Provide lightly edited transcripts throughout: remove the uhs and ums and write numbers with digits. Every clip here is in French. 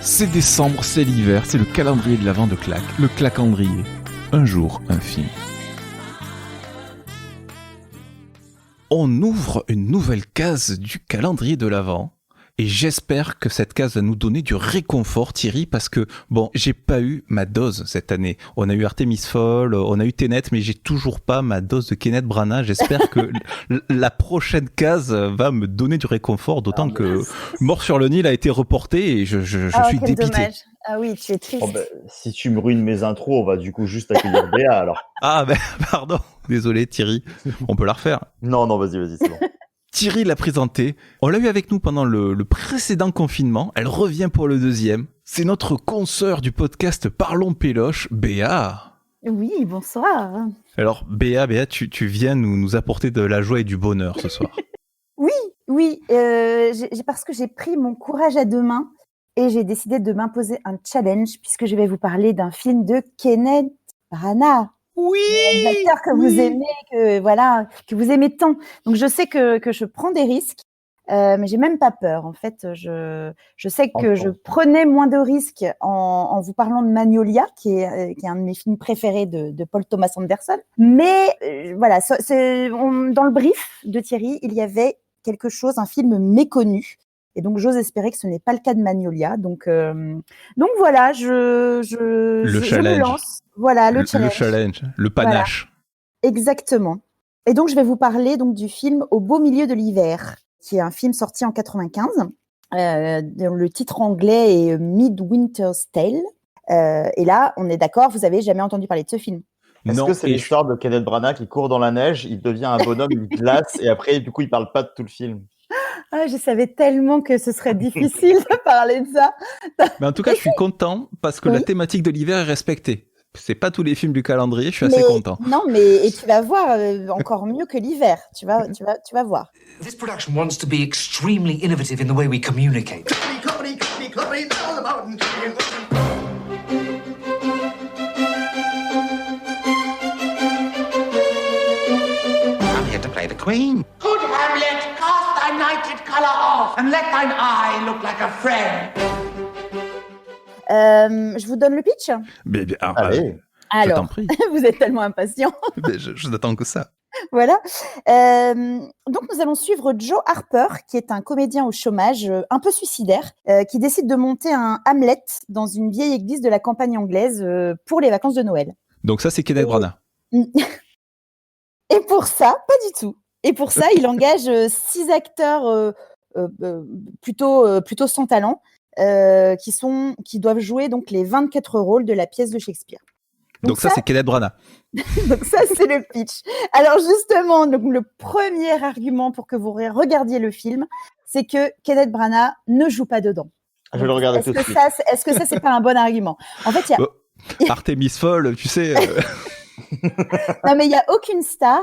C'est décembre, c'est l'hiver, c'est le calendrier de l'Avent de Clac, le clacandrier. Un jour, un film. On ouvre une nouvelle case du calendrier de l'Avent. Et j'espère que cette case va nous donner du réconfort, Thierry, parce que, bon, j'ai pas eu ma dose cette année. On a eu Artemis Fowl, on a eu Tenet, mais j'ai toujours pas ma dose de Kenneth Branagh. J'espère que la prochaine case va me donner du réconfort, d'autant que Mort sur le Nil a été reporté et je suis quel dépité. Dommage. Ah oui, tu es triste. Oh si tu me ruines mes intros, on va du coup juste accueillir Béa alors. Ah ben, pardon. Désolé, Thierry. On peut la refaire. Non, vas-y, c'est bon. Thierry l'a présentée. On l'a eu avec nous pendant le précédent confinement. Elle revient pour le deuxième. C'est notre consoeur du podcast Parlons Péloche, Béa. Oui, bonsoir. Alors, Béa, tu viens nous apporter de la joie et du bonheur ce soir. Oui, parce que j'ai pris mon courage à deux mains et j'ai décidé de m'imposer un challenge puisque je vais vous parler d'un film de Kenneth Branagh. Oui, l'acteur que vous aimez, que vous aimez tant. Donc je sais que je prends des risques, mais j'ai même pas peur. En fait, je sais que je prenais moins de risques en vous parlant de Magnolia, qui est un de mes films préférés de Paul Thomas Anderson. Mais voilà, dans le brief de Thierry, il y avait quelque chose, un film méconnu. Et donc, j'ose espérer que ce n'est pas le cas de Magnolia. Donc voilà, je me lance. Voilà, le challenge. Le panache. Voilà. Exactement. Et donc, je vais vous parler donc du film Au beau milieu de l'hiver, qui est un film sorti en 95. Dont le titre anglais est Midwinter's Tale. Et là, on est d'accord, vous avez jamais entendu parler de ce film? Est-ce que c'est l'histoire de Kenneth Branagh qui court dans la neige, il devient un bonhomme, il glace, et après, du coup, il parle pas de tout le film? Ah, je savais tellement que ce serait difficile de parler de ça. Mais en tout cas, je suis content parce que la thématique de l'hiver est respectée. C'est pas tous les films du calendrier, je suis assez content. Non, mais tu vas voir encore mieux que l'hiver. Tu vas voir. This production wants to be extremely innovative in the way we communicate. I'm here to play the Queen. Good Hamlet, cast thy nighted colour off, and let thine eye look like a friend. Je vous donne le pitch. Allez. Alors, je t'en prie. Vous êtes tellement impatient. Je n'attends que ça. Voilà. Donc, nous allons suivre Joe Harper, qui est un comédien au chômage un peu suicidaire, qui décide de monter un Hamlet dans une vieille église de la campagne anglaise pour les vacances de Noël. Donc ça, c'est Kenneth Branagh. Et pour ça, pas du tout. Et pour ça, il engage 6 acteurs plutôt sans talent, qui doivent jouer donc les 24 rôles de la pièce de Shakespeare. Donc ça, c'est Kenneth Branagh. Donc ça, c'est le pitch. Alors justement, donc, le premier argument pour que vous regardiez le film, c'est que Kenneth Branagh ne joue pas dedans. Je vais le regarder tout de suite. Est-ce que ça, c'est pas un bon argument? En fait, Artemis Fowl, tu sais... Non, mais il n'y a aucune star.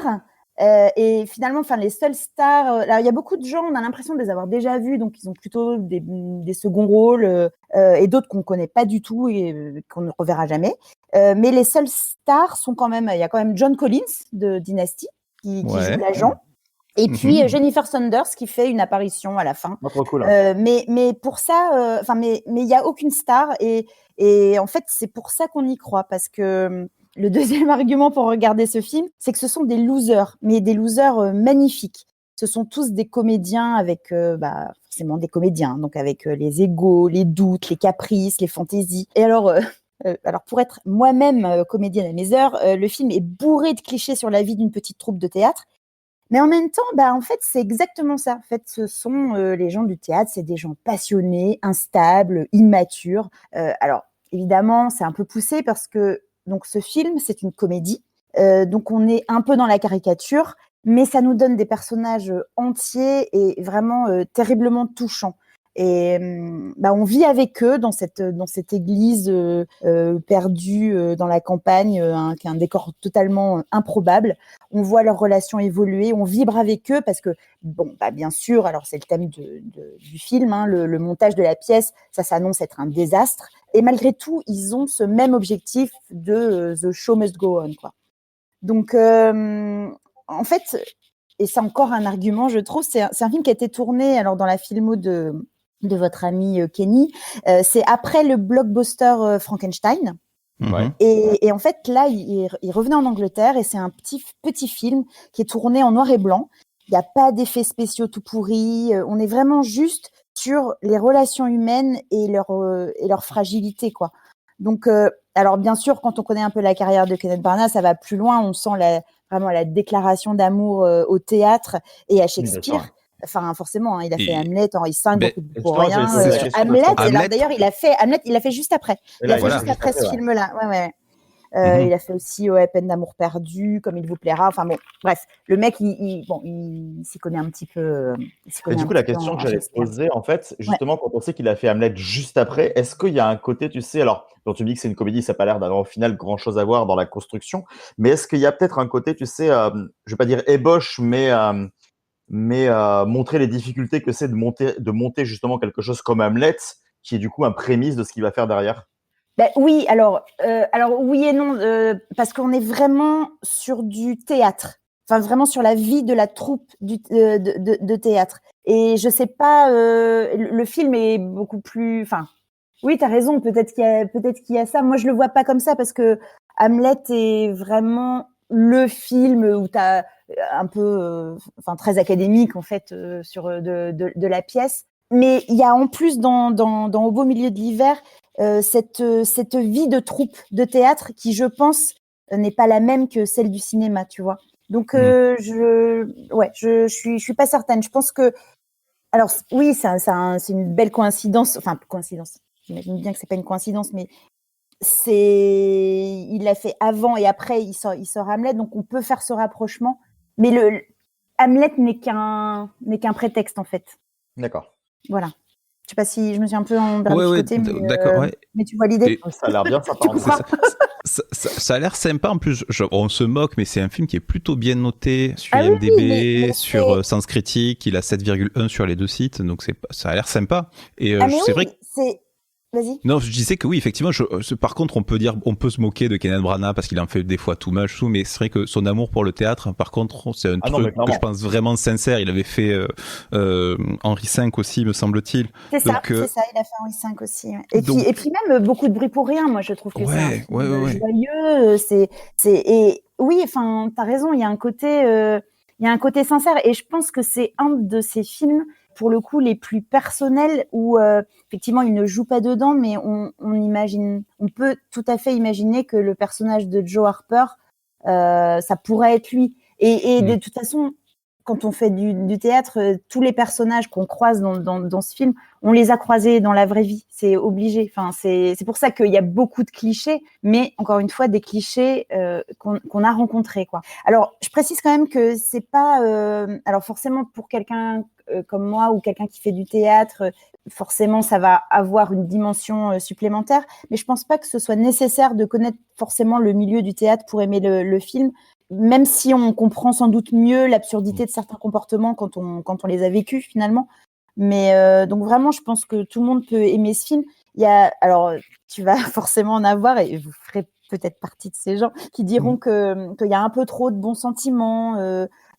Et finalement, les seules stars, alors il y a beaucoup de gens, on a l'impression de les avoir déjà vus, donc ils ont plutôt des seconds rôles et d'autres qu'on connaît pas du tout et qu'on ne reverra jamais. Mais les seules stars sont quand même, il y a quand même John Collins de Dynasty qui joue l'agent, et puis Jennifer Saunders qui fait une apparition à la fin. Trop cool. Mais pour ça, mais il y a aucune star et en fait c'est pour ça qu'on y croit, parce que le deuxième argument pour regarder ce film, c'est que ce sont des losers, mais des losers magnifiques. Ce sont tous des comédiens avec, forcément des comédiens, donc avec les égos, les doutes, les caprices, les fantaisies. Et alors pour être moi-même comédienne à mes heures, le film est bourré de clichés sur la vie d'une petite troupe de théâtre. Mais en même temps, en fait, c'est exactement ça. En fait, ce sont les gens du théâtre, c'est des gens passionnés, instables, immatures. Alors, évidemment, c'est un peu poussé parce que donc ce film, c'est une comédie, donc on est un peu dans la caricature, mais ça nous donne des personnages entiers et vraiment terriblement touchants. Et on vit avec eux dans cette église perdue dans la campagne, qui est un décor totalement improbable. On voit leurs relations évoluer, on vibre avec eux parce que bien sûr, alors c'est le thème du film, hein, le montage de la pièce, ça s'annonce être un désastre. Et malgré tout, ils ont ce même objectif de The Show Must Go On, quoi. Donc, en fait, et c'est encore un argument, je trouve, c'est un film qui a été tourné alors dans la filmo de de votre ami Kenny. C'est après le blockbuster Frankenstein. Ouais. Et en fait, là, il revenait en Angleterre et c'est un petit film qui est tourné en noir et blanc. Il n'y a pas d'effets spéciaux tout pourris. On est vraiment juste sur les relations humaines et leur fragilité, quoi. Donc, alors bien sûr, quand on connaît un peu la carrière de Kenneth Branagh, ça va plus loin. On sent vraiment la déclaration d'amour au théâtre et à Shakespeare. Enfin, forcément, il a fait Hamlet, Henri V, beaucoup de pour rien. Hamlet, d'ailleurs, il a fait juste après. Il a fait juste après ce film-là. Ouais. Il a fait aussi Peine d'amour perdu, Comme il vous plaira. Enfin bon, bref, le mec, il s'y connaît un petit peu. Et du coup, la question que j'allais te poser, en fait, justement, quand on sait qu'il a fait Hamlet juste après, est-ce qu'il y a un côté, tu sais, alors, quand tu me dis que c'est une comédie, ça n'a pas l'air d'avoir au final grand-chose à voir dans la construction, mais est-ce qu'il y a peut-être un côté, tu sais, je ne vais pas dire ébauche, mais montrer les difficultés que c'est de monter justement quelque chose comme Hamlet, qui est du coup un prémisse de ce qu'il va faire derrière? Ben, oui, alors oui et non, parce qu'on est vraiment sur du théâtre, enfin vraiment sur la vie de la troupe de théâtre. Et je sais pas, le film est beaucoup plus, enfin, oui, t'as raison, peut-être qu'il y a ça. Moi, je le vois pas comme ça parce que Hamlet est vraiment le film où t'as un peu, enfin très académique en fait sur de la pièce. Mais il y a en plus dans Au beau milieu de l'hiver cette vie de troupe de théâtre qui, je pense, n'est pas la même que celle du cinéma, tu vois. Donc je suis pas certaine. Je pense que, alors oui, c'est une belle coïncidence. Enfin, coïncidence. J'imagine bien que c'est pas une coïncidence, mais il l'a fait avant et après il sort Hamlet, donc on peut faire ce rapprochement. Mais Hamlet n'est qu'un prétexte en fait. D'accord. Voilà. Je sais pas si je me suis un peu emballée Ouais, côté, mais, d'accord, ouais. mais tu vois l'idée. Ça a l'air bien sympa. Ça a l'air sympa en plus. On se moque, mais c'est un film qui est plutôt bien noté sur Ah oui, IMDb, mais sur Sens Critique. Il a 7,1 sur les deux sites, donc ça a l'air sympa. Et mais c'est vrai que Vas-y. non, je disais que oui, effectivement. Par contre, on peut se moquer de Kenneth Branagh parce qu'il en fait des fois too much, mais c'est vrai que son amour pour le théâtre, par contre, c'est un truc que je pense vraiment sincère. Il avait fait Henri V aussi, me semble-t-il. C'est ça. Il a fait Henri V aussi. Ouais. Et puis même beaucoup de bruit pour rien. Moi, je trouve que c'est un film joyeux. Et oui, enfin, t'as raison. Il y a un côté sincère. Et je pense que c'est un de ces films, pour le coup, les plus personnels où effectivement il ne joue pas dedans, mais on peut tout à fait imaginer que le personnage de Joe Harper, ça pourrait être lui. Et de toute façon, quand on fait du théâtre, tous les personnages qu'on croise dans ce film, on les a croisés dans la vraie vie. C'est obligé. Enfin, c'est pour ça qu'il y a beaucoup de clichés, mais encore une fois, des clichés qu'on a rencontrés, quoi. Alors, je précise quand même que c'est pas... alors forcément, pour quelqu'un comme moi ou quelqu'un qui fait du théâtre, forcément, ça va avoir une dimension supplémentaire. Mais je pense pas que ce soit nécessaire de connaître forcément le milieu du théâtre pour aimer le film. Même si on comprend sans doute mieux l'absurdité de certains comportements quand on les a vécus finalement. Mais donc vraiment, je pense que tout le monde peut aimer ce film. Alors, tu vas forcément en avoir, et vous ferez peut-être partie de ces gens qui diront qu'il y a un peu trop de bons sentiments,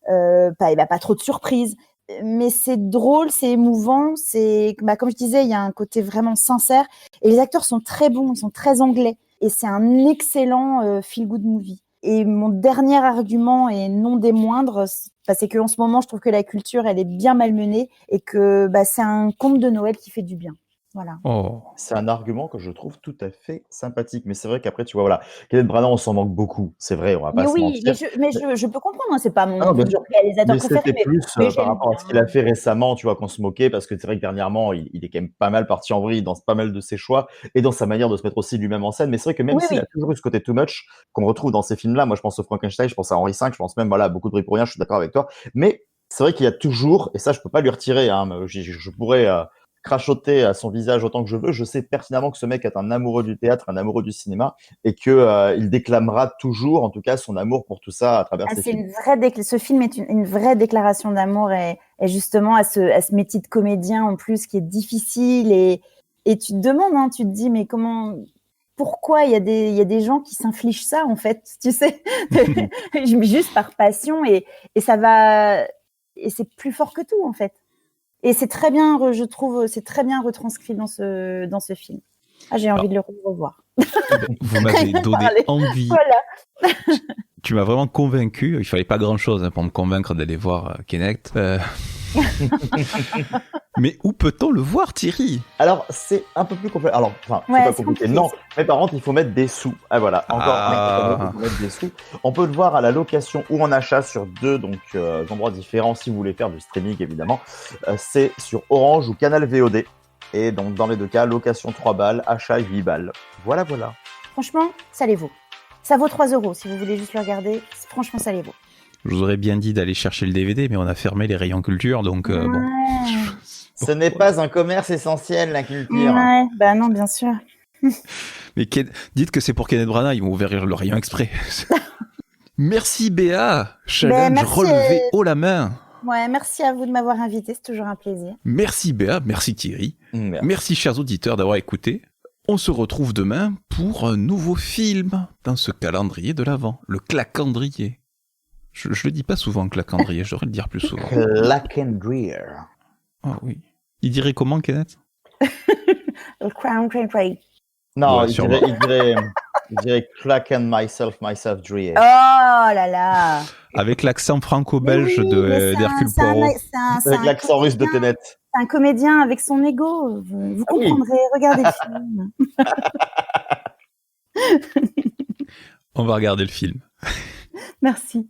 pas trop de surprises. Mais c'est drôle, c'est émouvant, comme je disais, il y a un côté vraiment sincère. Et les acteurs sont très bons, ils sont très anglais. Et c'est un excellent feel-good movie. Et mon dernier argument, et non des moindres, c'est qu'en ce moment, je trouve que la culture, elle est bien malmenée et que c'est un conte de Noël qui fait du bien. Voilà. Oh. C'est un argument que je trouve tout à fait sympathique. Mais c'est vrai qu'après, tu vois, voilà, Kenneth Branagh, on s'en manque beaucoup. C'est vrai, on va pas se mentir. Mais je peux comprendre, hein, c'est pas mon Mais réalisateur préféré. c'était plus par rapport à ce qu'il a fait récemment, tu vois, qu'on se moquait, parce que c'est vrai que dernièrement, il est quand même pas mal parti en vrille dans pas mal de ses choix et dans sa manière de se mettre aussi lui-même en scène. Mais c'est vrai que même s'il a toujours eu ce côté too much qu'on retrouve dans ces films-là, moi je pense au Frankenstein, je pense à Henri V, je pense même, voilà, beaucoup de bruit pour rien, je suis d'accord avec toi. Mais c'est vrai qu'il y a toujours, et ça je peux pas lui retirer, hein, je pourrais crachoter à son visage autant que je veux, je sais pertinemment que ce mec est un amoureux du théâtre, un amoureux du cinéma, et que il déclamera toujours, en tout cas, son amour pour tout ça à travers ses films. Ce film est une vraie déclaration d'amour, et justement à ce métier de comédien en plus qui est difficile, et tu te demandes, hein, tu te dis mais pourquoi il y a des gens qui s'infligent ça en fait, tu sais, juste par passion, et ça va, et c'est plus fort que tout en fait. Et c'est très bien, je trouve, c'est très bien retranscrit dans ce film. Ah, j'ai envie de le revoir. Vous m'avez donné envie. Voilà. Tu m'as vraiment convaincu. Il fallait pas grand-chose pour me convaincre d'aller voir Kinect. Mais où peut-on le voir, Thierry ? Alors, c'est un peu plus compliqué. Alors, enfin, c'est pas compliqué. Non, mais par contre, il faut mettre des sous. Ah, voilà, encore il faut mettre des sous. On peut le voir à la location ou en achat sur deux endroits différents si vous voulez faire du streaming, évidemment. C'est sur Orange ou Canal VOD. Et donc, dans les deux cas, location 3 balles, achat 8 balles. Voilà. Franchement, ça les vaut. Ça vaut 3 € si vous voulez juste le regarder. Franchement, ça les vaut. Je vous aurais bien dit d'aller chercher le DVD, mais on a fermé les rayons culture, donc bon. Ce n'est pas un commerce essentiel, la culture. Ouais, bah non, bien sûr. Mais dites que c'est pour Kenneth Branagh, ils vont ouvrir le rayon exprès. Merci Béa, challenge relevé haut la main. Ouais, merci à vous de m'avoir invité, c'est toujours un plaisir. Merci Béa, merci Thierry. Merci chers auditeurs d'avoir écouté. On se retrouve demain pour un nouveau film dans ce calendrier de l'Avent, le clacandrier. Je le dis pas souvent, clacandrier, je devrais le dire plus souvent. Clacandrier. Ah oui. Il dirait comment, Kenneth ? Le crown cray. Non, Ouais, il dirait clack and myself dreer. Oh là là. Avec l'accent franco-belge d'Hercule Poirot. Avec l'accent russe de Tenet. C'est un comédien avec son ego. Vous comprendrez, regardez le film. On va regarder le film. Merci.